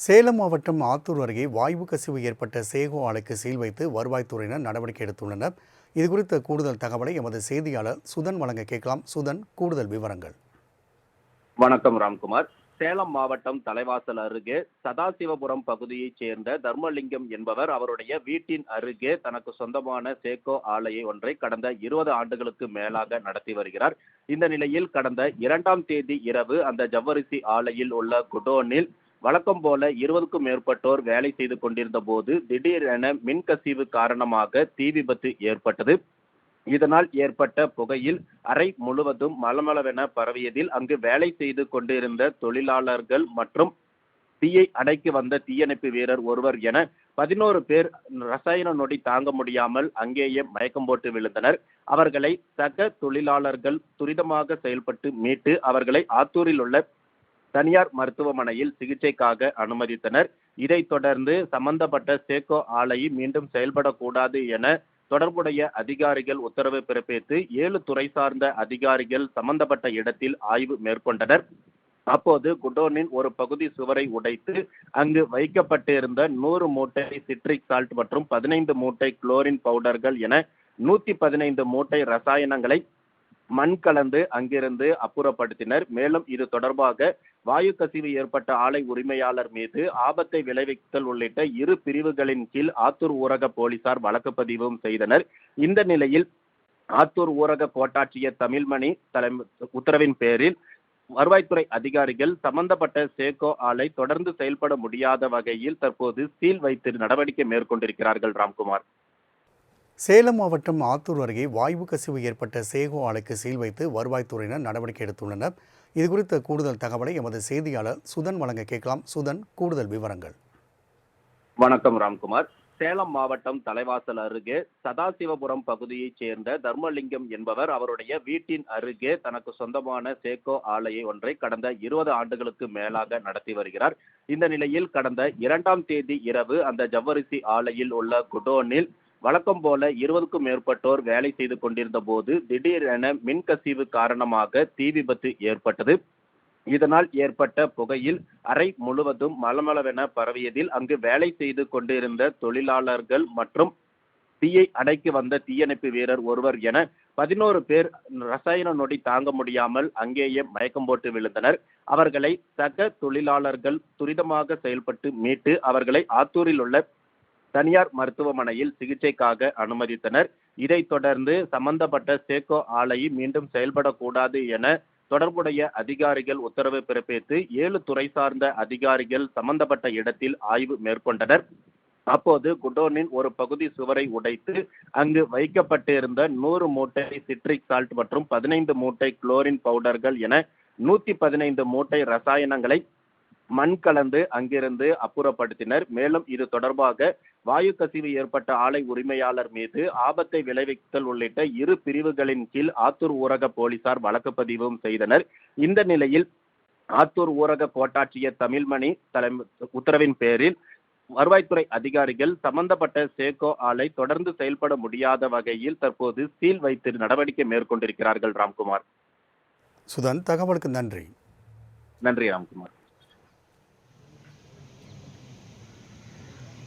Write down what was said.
சேலம் மாவட்டம் ஆத்தூர் அருகே வாயு கசிவு ஏற்பட்ட சேகோ ஆலைக்கு சீல் வைத்து வருவாய்த்துறையினர் நடவடிக்கை எடுத்துள்ளனர். இதுகுறித்த கூடுதல் தகவலை எமது செய்தியாளர் சுதன் வழங்க கேட்கலாம். சுதன், கூடுதல் விவரங்கள். வணக்கம் ராம்குமார். சேலம் மாவட்டம் தலைவாசல் அருகே சதாசிவபுரம் பகுதியைச் சேர்ந்த தர்மலிங்கம் என்பவர் அவருடைய வீட்டின் அருகே தனக்கு சொந்தமான சேகோ ஆலையை ஒன்றை கடந்த 20 ஆண்டுகளுக்கு மேலாக நடத்தி வருகிறார். இந்த நிலையில் கடந்த 2ஆம் தேதி இரவு அந்த ஜவ்வரிசி ஆலையில் உள்ள குடோனில் வழக்கம் போல 20க்கும் மேற்பட்டோர் வேலை செய்து கொண்டிருந்த போது திடீரென மின்கசிவு காரணமாக தீ விபத்து ஏற்பட்டது. இதனால் ஏற்பட்ட புகையில் அறை முழுவதும் மளமளவென பரவியதில் அங்கு வேலை செய்து கொண்டிருந்த தொழிலாளர்கள் மற்றும் தீயை அணைக்க வந்த தீயணைப்பு வீரர் ஒருவர் என 11 பேர் ரசாயன நொடி தாங்க முடியாமல் அங்கேயே மயக்கம் போட்டு விழுந்தனர். அவர்களை சக தொழிலாளர்கள் துரிதமாக செயல்பட்டு மீட்டு அவர்களை ஆத்தூரில் உள்ள தனியார் மருத்துவமனையில் சிகிச்சைக்காக அனுமதித்தனர். இதைத் தொடர்ந்து சம்பந்தப்பட்ட சேகோ ஆலை மீண்டும் செயல்படக்கூடாது என தொடர்புடைய அதிகாரிகள் உத்தரவு பிறப்பித்து 7 துறை சார்ந்த அதிகாரிகள் சம்பந்தப்பட்ட இடத்தில் ஆய்வு மேற்கொண்டனர். அப்போது குடோனின் ஒரு பகுதி சுவரை உடைத்து அங்கு வைக்கப்பட்டிருந்த 100 மூட்டை சிட்ரிக் சால்ட் மற்றும் 15 மூட்டை குளோரின் பவுடர்கள் என 115 மூட்டை ரசாயனங்களை மண் கலந்து அங்கிருந்து அப்புறப்படுத்தினர். மேலும் இது தொடர்பாக வாயு கசிவு ஏற்பட்ட ஆலை உரிமையாளர் மீது ஆபத்தை விளைவித்தல் உள்ளிட்ட 2 பிரிவுகளின் கீழ் ஆத்தூர் ஊரக போலீசார் வழக்கு பதிவும் செய்தனர். இந்த நிலையில் ஆத்தூர் ஊரக கோட்டாட்சியர் தமிழ்மணி உத்தரவின் பேரில் வருவாய்த்துறை அதிகாரிகள் சம்பந்தப்பட்ட சேகோ ஆலை தொடர்ந்து செயல்பட முடியாத வகையில் தற்போது சீல் வைத்து நடவடிக்கை மேற்கொண்டிருக்கிறார்கள். ராம்குமார். சேலம் மாவட்டம் ஆத்தூர் அருகே வாயு கசிவு ஏற்பட்ட சேகோ ஆலைக்கு சீல் வைத்து வருவாய்த்துறையினர் நடவடிக்கை எடுத்துள்ளனர். இதுகுறித்த கூடுதல் தகவலை எமது செய்தியாளர் சுதன் வழங்க கேட்கலாம். சுதன், கூடுதல் விவரங்கள். வணக்கம் ராம்குமார். சேலம் மாவட்டம் தலைவாசல் அருகே சதாசிவபுரம் பகுதியைச் சேர்ந்த தர்மலிங்கம் என்பவர் அவருடைய வீட்டின் அருகே தனக்கு சொந்தமான சேகோ ஆலையை ஒன்றை கடந்த 20 ஆண்டுகளுக்கு மேலாக நடத்தி வருகிறார். இந்த நிலையில் கடந்த 2ஆம் தேதி இரவு அந்த ஜவ்வரிசி ஆலையில் உள்ள குடோனில் வழக்கம் போல 20க்கும் மேற்பட்டோர் வேலை செய்து கொண்டிருந்த போது திடீரென மின்கசிவு காரணமாக தீ விபத்து ஏற்பட்டது. இதனால் ஏற்பட்ட புகையில் அறை முழுவதும் மளமளவென பரவியதில் அங்கு வேலை செய்து கொண்டிருந்த தொழிலாளர்கள் மற்றும் தீயை அணைக்க வந்த தீயணைப்பு வீரர் ஒருவர் என 11 பேர் ரசாயன நொடி தாங்க முடியாமல் அங்கேயே மயக்கம் போட்டு விழுந்தனர். அவர்களை சக தொழிலாளர்கள் துரிதமாக செயல்பட்டு மீட்டு அவர்களை ஆத்தூரில் உள்ள தனியார் மருத்துவமனையில் சிகிச்சைக்காக அனுமதித்தனர். இதைத் தொடர்ந்து சம்பந்தப்பட்ட சேகோ ஆலை மீண்டும் செயல்படக்கூடாது என தொடர்புடைய அதிகாரிகள் உத்தரவு பிறப்பித்து 7 துறை சார்ந்த அதிகாரிகள் சம்பந்தப்பட்ட இடத்தில் ஆய்வு மேற்கொண்டனர். அப்போது குடோனின் ஒரு பகுதி சுவரை உடைத்து அங்கு வைக்கப்பட்டிருந்த 100 மூட்டை சிட்ரிக் சால்ட் மற்றும் 15 மூட்டை குளோரின் பவுடர்கள் என 115 மூட்டை ரசாயனங்களை மண் கலந்து அங்கிருந்து அப்புறப்படுத்தினர். மேலும் இது தொடர்பாக வாயு கசிவு ஏற்பட்ட ஆலை உரிமையாளர் மீது ஆபத்தை விளைவித்தல் உள்ளிட்ட 2 பிரிவுகளின் கீழ் ஆத்தூர் ஊரக போலீசார் வழக்கு பதிவும் செய்தனர். இந்த நிலையில் ஆத்தூர் ஊரக கோட்டாட்சியர் தமிழ்மணி உத்தரவின் பேரில் வருவாய்த்துறை அதிகாரிகள் சம்பந்தப்பட்ட சேகோ ஆலை தொடர்ந்து செயல்பட முடியாத வகையில் தற்போது சீல் வைத்து நடவடிக்கை மேற்கொண்டிருக்கிறார்கள். ராம்குமார். சுதன், தகவலுக்கு நன்றி. நன்றி ராம்குமார்.